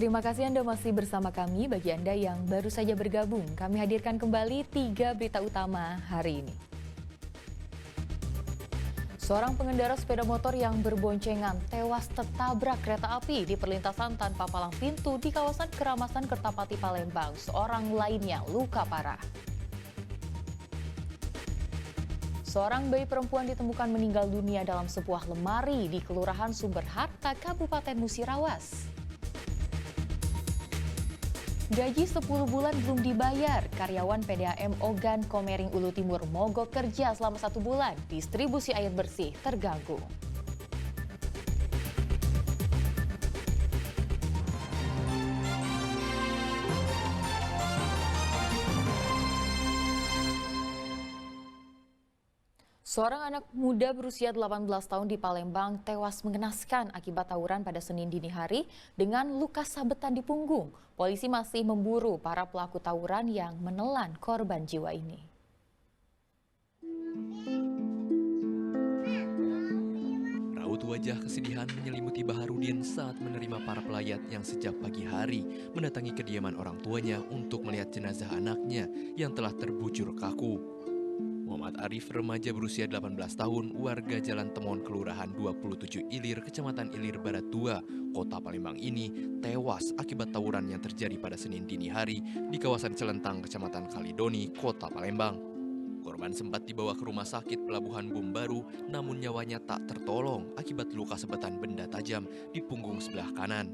Terima kasih Anda masih bersama kami. Bagi Anda yang baru saja bergabung, kami hadirkan kembali 3 berita utama hari ini. Seorang pengendara sepeda motor yang berboncengan tewas tertabrak kereta api di perlintasan tanpa palang pintu di kawasan Keramasan Kertapati, Palembang. Seorang lainnya luka parah. Seorang bayi perempuan ditemukan meninggal dunia dalam sebuah lemari di Kelurahan Sumber Harta, Kabupaten Musirawas. Gaji 10 bulan belum dibayar, karyawan PDAM Ogan Komering Ulu Timur mogok kerja selama 1 bulan, distribusi air bersih terganggu. Seorang anak muda berusia 18 tahun di Palembang tewas mengenaskan akibat tawuran pada Senin dini hari dengan luka sabetan di punggung. Polisi masih memburu para pelaku tawuran yang menelan korban jiwa ini. Raut wajah kesedihan menyelimuti Baharudin saat menerima para pelayat yang sejak pagi hari mendatangi kediaman orang tuanya untuk melihat jenazah anaknya yang telah terbujur kaku. Muhammad Arif, remaja berusia 18 tahun, warga Jalan Temon, Kelurahan 27 Ilir, Kecamatan Ilir Barat 2, Kota Palembang ini tewas akibat tawuran yang terjadi pada Senin dini hari di kawasan Celentang, Kecamatan Kalidoni, Kota Palembang. Korban sempat dibawa ke rumah sakit Pelabuhan Bumbaru, namun nyawanya tak tertolong akibat luka sabetan benda tajam di punggung sebelah kanan.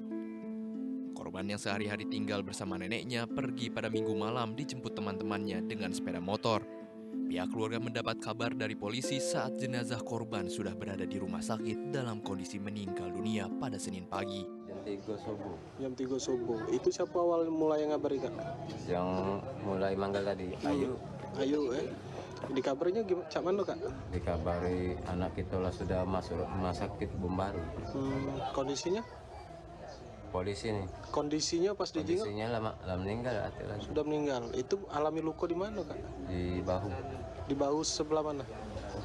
Korban yang sehari-hari tinggal bersama neneknya pergi pada Minggu malam dijemput teman-temannya dengan sepeda motor. Pihak keluarga mendapat kabar dari polisi saat jenazah korban sudah berada di rumah sakit dalam kondisi meninggal dunia pada Senin pagi. Jam 3 subuh. Itu siapa awal mulai ngabari Kak? Yang mulai manggal tadi, Ayu Di kabarnya gimana? Cak mana Kak? dikabari anak kita lah sudah masuk rumah sakit Bumbaru. Kondisinya? Polisi nih, Kondisinya pas dijenguk kondisinya lama meninggal hati lagi sudah meninggal. Itu alami luka di mana Kak? di bahu, Di bahu sebelah mana?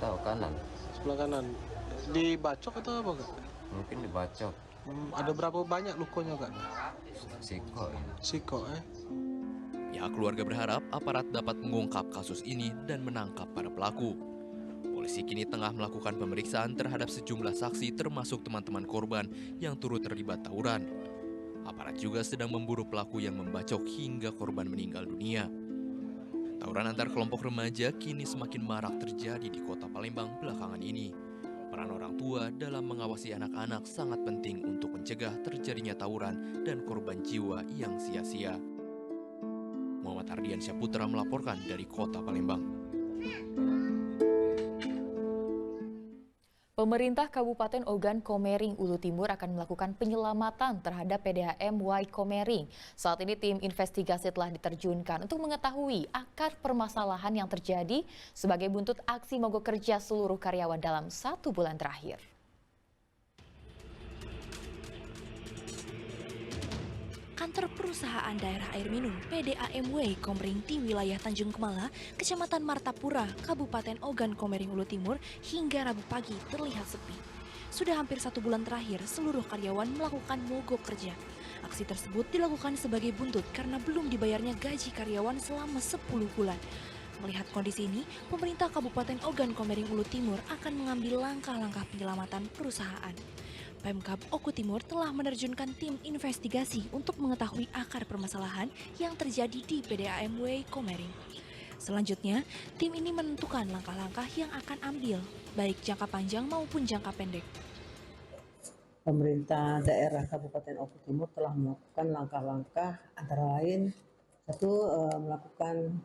tahu kanan, Sebelah kanan. Dibacok atau apa Kak? mungkin dibacok, Ada berapa banyak lukanya Kak? siko. Siko Pihak keluarga berharap aparat dapat mengungkap kasus ini dan menangkap para pelaku. Polisi kini tengah melakukan pemeriksaan terhadap sejumlah saksi termasuk teman-teman korban yang turut terlibat tawuran. Aparat juga sedang memburu pelaku yang membacok hingga korban meninggal dunia. Tawuran antar kelompok remaja kini semakin marak terjadi di Kota Palembang belakangan ini. Peran orang tua dalam mengawasi anak-anak sangat penting untuk mencegah terjadinya tawuran dan korban jiwa yang sia-sia. Muhammad Ardiansyah Putra melaporkan dari Kota Palembang. Pemerintah Kabupaten Ogan Komering Ulu Timur akan melakukan penyelamatan terhadap PDAM Y Komering. Saat ini tim investigasi telah diterjunkan untuk mengetahui akar permasalahan yang terjadi sebagai buntut aksi mogok kerja seluruh karyawan dalam 1 bulan terakhir. Kantor perusahaan daerah air minum PDAMW Komering di wilayah Tanjung Kemala, Kecamatan Martapura, Kabupaten Ogan Komering Ulu Timur hingga Rabu pagi terlihat sepi. Sudah hampir 1 bulan terakhir seluruh karyawan melakukan mogok kerja. Aksi tersebut dilakukan sebagai buntut karena belum dibayarnya gaji karyawan selama 10 bulan. Melihat kondisi ini, pemerintah Kabupaten Ogan Komering Ulu Timur akan mengambil langkah-langkah penyelamatan perusahaan. Pemkab Oku Timur telah menerjunkan tim investigasi untuk mengetahui akar permasalahan yang terjadi di PDAMW Komering. Selanjutnya, tim ini menentukan langkah-langkah yang akan ambil, baik jangka panjang maupun jangka pendek. Pemerintah daerah Kabupaten Oku Timur telah melakukan langkah-langkah antara lain melakukan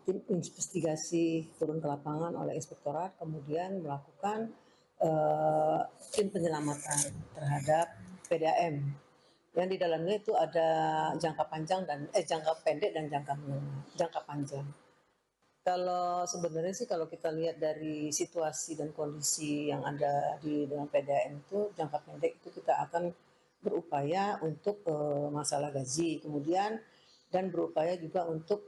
tim investigasi turun ke lapangan oleh inspektorat, kemudian melakukan tim penyelamatan terhadap PDAM yang di dalamnya itu ada jangka panjang dan jangka pendek dan jangka panjang. Kalau sebenarnya sih kalau kita lihat dari situasi dan kondisi yang ada di dalam PDAM itu jangka pendek itu kita akan berupaya untuk masalah gaji, kemudian dan berupaya juga untuk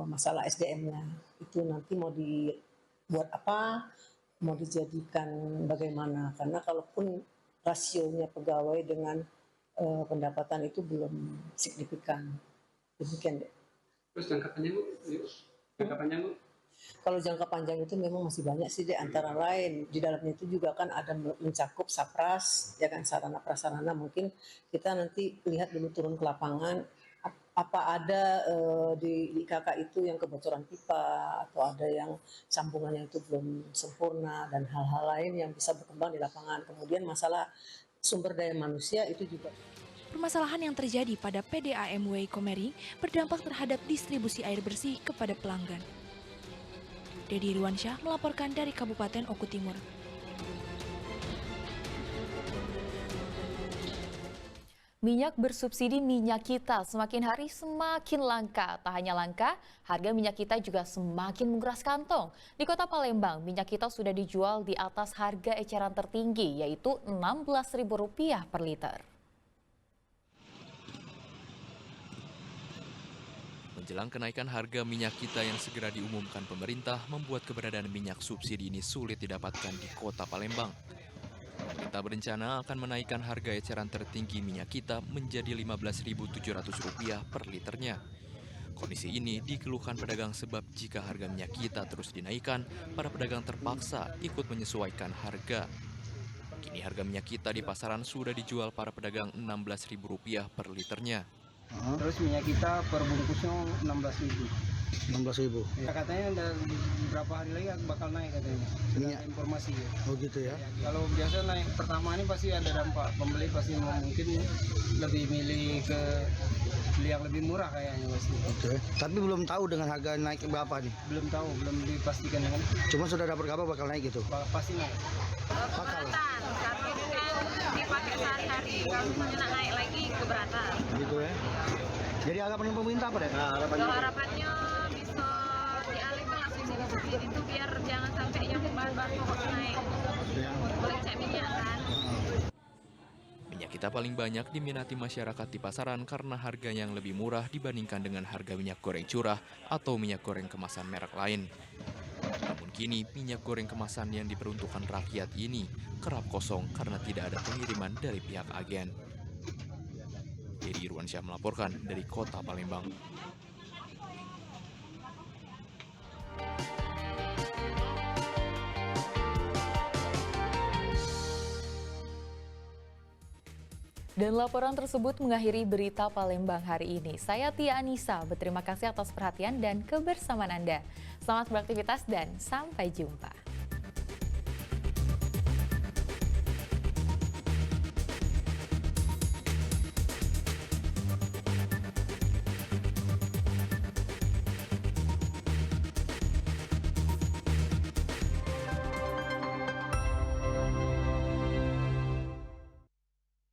masalah SDM-nya. Itu nanti mau dibuat apa? Mau dijadikan bagaimana, karena kalaupun rasionya pegawai dengan pendapatan itu belum signifikan. Demikian, Dek. Terus jangka panjang Bu? Jangka panjang Bu? Kalau jangka panjang itu memang masih banyak sih, Dek. Antara lain di dalamnya itu juga kan ada mencakup sapras, ya kan, sarana prasarana. Mungkin kita nanti lihat dulu turun ke lapangan, apa ada di IKK itu yang kebocoran pipa atau ada yang sambungannya itu belum sempurna dan hal-hal lain yang bisa berkembang di lapangan. Kemudian masalah sumber daya manusia itu juga. Permasalahan yang terjadi pada PDAM Way Komering berdampak terhadap distribusi air bersih kepada pelanggan. Dedi Irwansyah melaporkan dari Kabupaten Oku Timur. Minyak bersubsidi minyak kita semakin hari semakin langka. Tak hanya langka, harga minyak kita juga semakin menguras kantong. Di Kota Palembang, minyak kita sudah dijual di atas harga eceran tertinggi, yaitu Rp16.000 per liter. Menjelang kenaikan harga minyak kita yang segera diumumkan pemerintah membuat keberadaan minyak subsidi ini sulit didapatkan di Kota Palembang. Pemerintah berencana akan menaikkan harga eceran tertinggi minyak kita menjadi Rp15.700 per liternya. Kondisi ini dikeluhkan pedagang sebab jika harga minyak kita terus dinaikkan, para pedagang terpaksa ikut menyesuaikan harga. Kini harga minyak kita di pasaran sudah dijual para pedagang Rp16.000 per liternya. Terus minyak kita per bungkusnya 16.000. 16.000. Ya, katanya udah beberapa hari lagi bakal naik katanya. Sudah ada informasi ya. Oh gitu ya. Ya, kalau biasa naik pertama ini pasti ada dampak. Pembeli pasti mungkin lebih milih ke beli yang lebih murah kayaknya pasti. Oke. Tapi belum tahu dengan harga naik berapa nih. Belum tahu, belum dipastikan dengan. Cuma sudah dapat kabar bakal naik gitu. Pasti naik. Bakal. Karena itu kan dipakai sehari-hari, kalau misalnya naik lagi keberatan. Gitu ya. Jadi harapan pemerintah apa deh? Kalau harapannya bisa dialihkan langsung subsidi itu biar jangan sampai yang bahan-bahan pokok naik. Boleh cek minyak kan. Minyak kita paling banyak diminati masyarakat di pasaran karena harga yang lebih murah dibandingkan dengan harga minyak goreng curah atau minyak goreng kemasan merek lain. Namun kini minyak goreng kemasan yang diperuntukkan rakyat ini kerap kosong karena tidak ada pengiriman dari pihak agen. Dedi Irwansyah melaporkan dari Kota Palembang. Dan laporan tersebut mengakhiri berita Palembang hari ini. Saya Tia Anissa, berterima kasih atas perhatian dan kebersamaan Anda. Selamat beraktivitas dan sampai jumpa.